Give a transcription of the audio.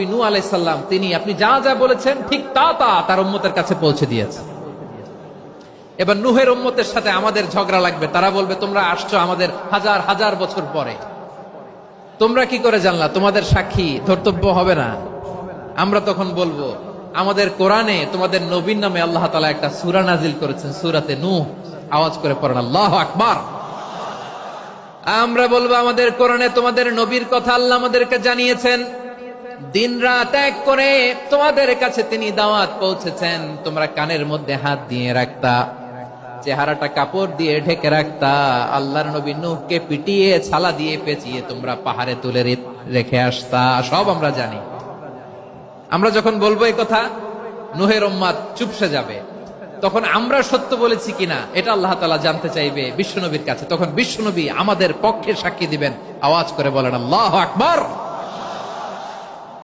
নূহ আলাইহিস সালাম তিনি আপনি যা যা বলেছেন ঠিক তা তার উম্মতের কাছে পৌঁছে দিয়েছেন। এবার নূহের উম্মতের সাথে আমাদের ঝগড়া লাগবে। তারা বলবে তোমরা আসছো আমাদের হাজার হাজার বছর পরে, তোমরা কি করে জানলা? তোমাদের সাক্ষী ধর্তব্য হবে না? আমরা তখন বলবো আমাদের কোরআনে তোমাদের নবীর নামে আল্লাহ তাআলা একটা সূরা নাজিল করেছেন, সূরাতে নূহ। আওয়াজ করে পড়েন আল্লাহু আকবার। আমরা বলবো আমাদের কোরআনে তোমাদের নবীর কথা আল্লাহ আমাদেরকে জানিয়েছেন, দিন রাত এক করে তোমাদের কাছে তিনি দাওয়াত পৌঁছেছেন। তোমরা কানের মধ্যে হাত দিয়ে রাখতা, চেহারাটা কাপড় দিয়ে ঢেকে রাখতা, আল্লাহর নবী নূহকে পিটিয়ে ছালা দিয়ে পেঁচিয়ে তোমরা পাহাড়ে তুলে রেখে আসতা। সব আমরা জানি। আমরা যখন বলবো এই কথা, নূহের উম্মত চুপসে যাবে। তখন আমরা সত্য বলেছি কিনা এটা আল্লাহ তাআলা জানতে চাইবে বিশ্বনবীর কাছে। তখন বিশ্বনবী আমাদের পক্ষে সাক্ষী দিবেন। আওয়াজ করে বলেন আল্লাহু আকবার।